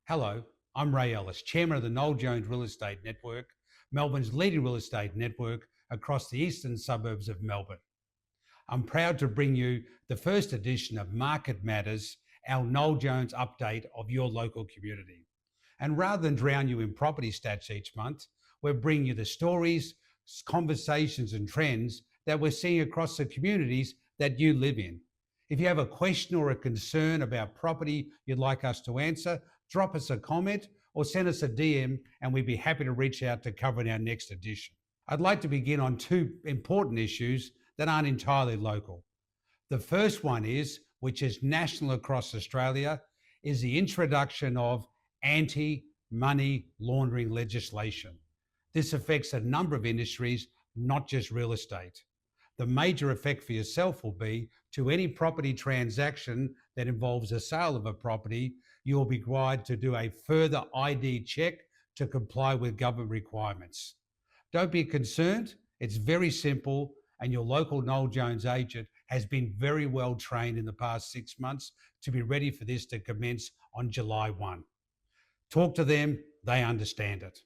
Hello, I'm Ray Ellis, Chairman of the Noel Jones Real Estate Network, Melbourne's leading real estate network across the eastern suburbs of Melbourne. I'm proud to bring you the first edition of Market Matters, our Noel Jones update of your local community. And rather than drown you in property stats each month, we're bringing you the stories, conversations, and trends that we're seeing across the communities that you live in. If you have a question or a concern about property you'd like us to answer, drop us a comment or send us a DM and we'd be happy to reach out to cover in our next edition. I'd like to begin on two important issues that aren't entirely local. The first one is, which is national across Australia, is the introduction of anti-money laundering legislation. This affects a number of industries, not just real estate. The major effect for yourself will be to any property transaction that involves a sale of a property, you will be required to do a further ID check to comply with government requirements. Don't be concerned, it's very simple, and your local Noel Jones agent has been very well trained in the past 6 months to be ready for this to commence on July 1. Talk to them, they understand it.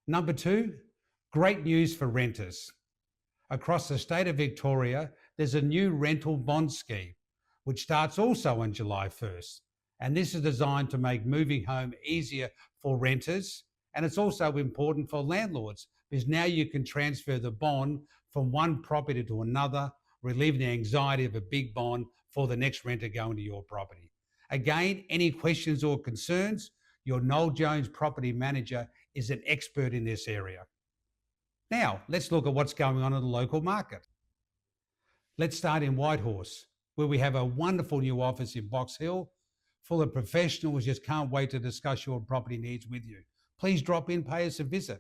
Number two, great news for renters. Across the state of Victoria, there's a new rental bond scheme, which starts also on July 1st. And this is designed to make moving home easier for renters. And it's also important for landlords because now you can transfer the bond from one property to another, relieving the anxiety of a big bond for the next renter going to your property. Again, any questions or concerns, your Noel Jones property manager is an expert in this area. Now, let's look at what's going on in the local market. Let's start in Whitehorse, where we have a wonderful new office in Box Hill, full of professionals. Just can't wait to discuss your property needs with you. Please drop in, pay us a visit.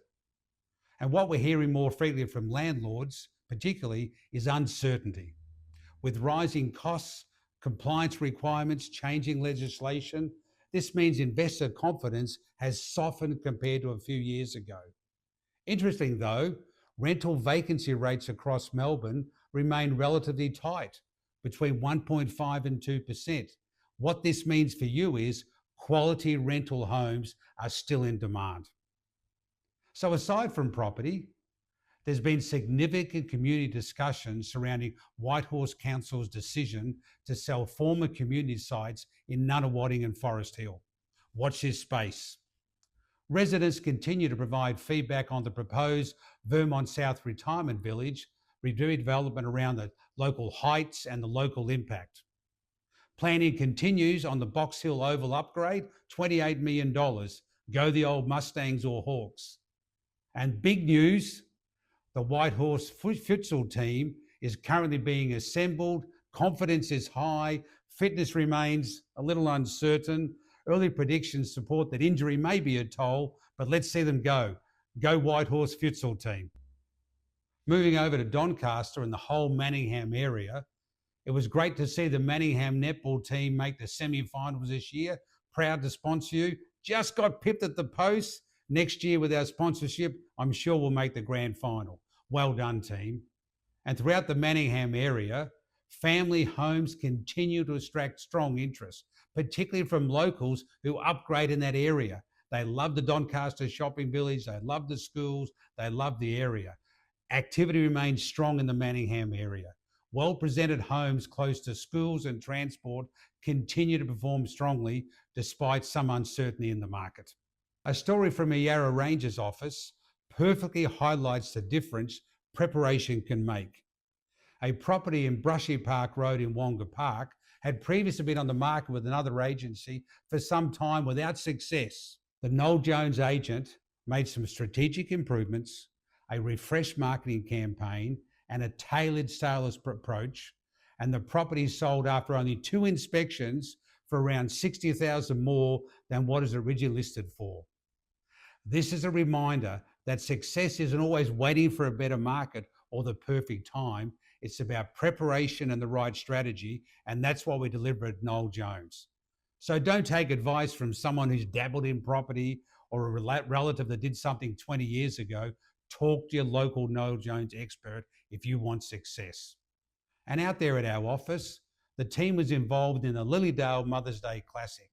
And what we're hearing more frequently from landlords, particularly, is uncertainty. With rising costs, compliance requirements, changing legislation, this means investor confidence has softened compared to a few years ago. Interesting though, rental vacancy rates across Melbourne remain relatively tight, between 1.5 and 2%. What this means for you is quality rental homes are still in demand. So aside from property, there's been significant community discussion surrounding Whitehorse Council's decision to sell former community sites in Nunawading and Forest Hill. Watch this space. Residents continue to provide feedback on the proposed Vermont South Retirement Village redevelopment around the local heights and the local impact. Planning continues on the Box Hill Oval upgrade, $28 million. Go the old Mustangs or Hawks. And big news, the Whitehorse futsal team is currently being assembled. Confidence is high. Fitness remains a little uncertain. Early predictions support that injury may be a toll, but let's see them go. Go Whitehorse futsal team. Moving over to Doncaster and the whole Manningham area, it was great to see the Manningham netball team make the semi-finals this year. Proud to sponsor you. Just got pipped at the post. Next year with our sponsorship, I'm sure we'll make the grand final. Well done, team. And throughout the Manningham area, family homes continue to attract strong interest, particularly from locals who upgrade in that area. They love the Doncaster shopping village, they love the schools, they love the area. Activity remains strong in the Manningham area. Well-presented homes close to schools and transport continue to perform strongly despite some uncertainty in the market. A story from a Yarra Ranger's office perfectly highlights the difference preparation can make. A property in Brushy Park Road in Wonga Park had previously been on the market with another agency for some time without success. The Noel Jones agent made some strategic improvements, a refreshed marketing campaign, and a tailored sales approach, and the property sold after only 2 inspections for around $60,000 more than what is originally listed for. This is a reminder that success isn't always waiting for a better market or the perfect time. It's about preparation and the right strategy, and that's what we deliver at Noel Jones. So don't take advice from someone who's dabbled in property or a relative that did something 20 years ago. Talk to your local Noel Jones expert if you want success. And out there at our office, the team was involved in the Lilydale Mother's Day Classic,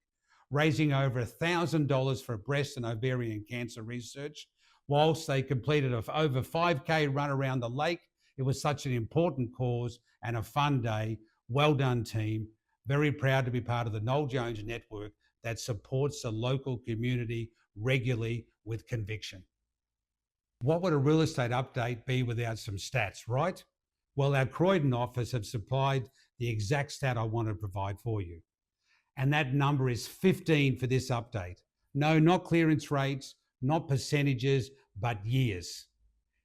raising over $1,000 for breast and ovarian cancer research. Whilst they completed over 5K run around the lake, it was such an important cause and a fun day. Well done, team. Very proud to be part of the Noel Jones network that supports the local community regularly with conviction. What would a real estate update be without some stats, right? Well, our Croydon office have supplied the exact stat I want to provide for you. And that number is 15 for this update. No, not clearance rates, not percentages, but years.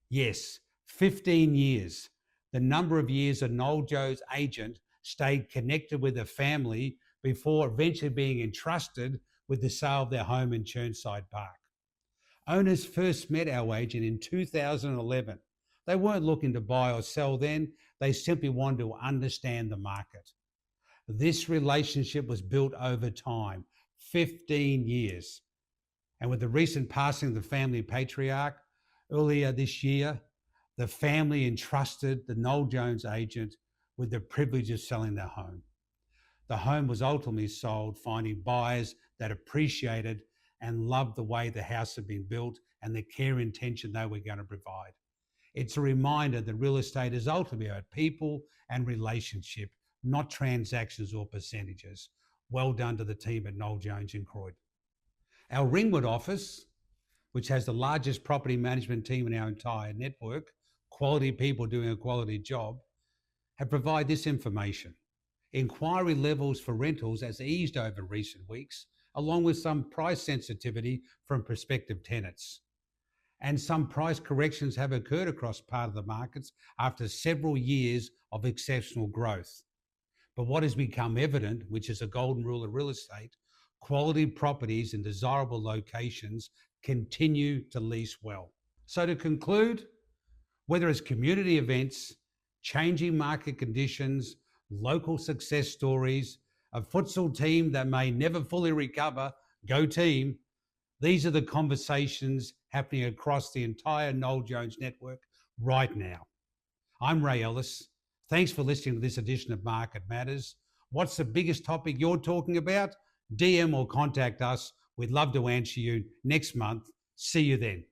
Yes, 15 years. The number of years a Noel Jones agent stayed connected with a family before eventually being entrusted with the sale of their home in Chirnside Park. Owners first met our agent in 2011. They weren't looking to buy or sell then, they simply wanted to understand the market. This relationship was built over time, 15 years. And with the recent passing of the family patriarch earlier this year, the family entrusted the Noel Jones agent with the privilege of selling their home. The home was ultimately sold, finding buyers that appreciated and loved the way the house had been built and the care and attention they were going to provide. It's a reminder that real estate is ultimately about people and relationship, not transactions or percentages. Well done to the team at Noel Jones in Croydon. Our Ringwood office, which has the largest property management team in our entire network, quality people doing a quality job, have provided this information. Inquiry levels for rentals has eased over recent weeks, along with some price sensitivity from prospective tenants. And some price corrections have occurred across part of the markets after several years of exceptional growth. But what has become evident, which is a golden rule of real estate, quality properties in desirable locations continue to lease well. So to conclude, whether it's community events, changing market conditions, local success stories, a futsal team that may never fully recover, go team, these are the conversations happening across the entire Noel Jones network right now. I'm Ray Ellis. Thanks for listening to this edition of Market Matters. What's the biggest topic you're talking about? DM or contact us. We'd love to answer you next month. See you then.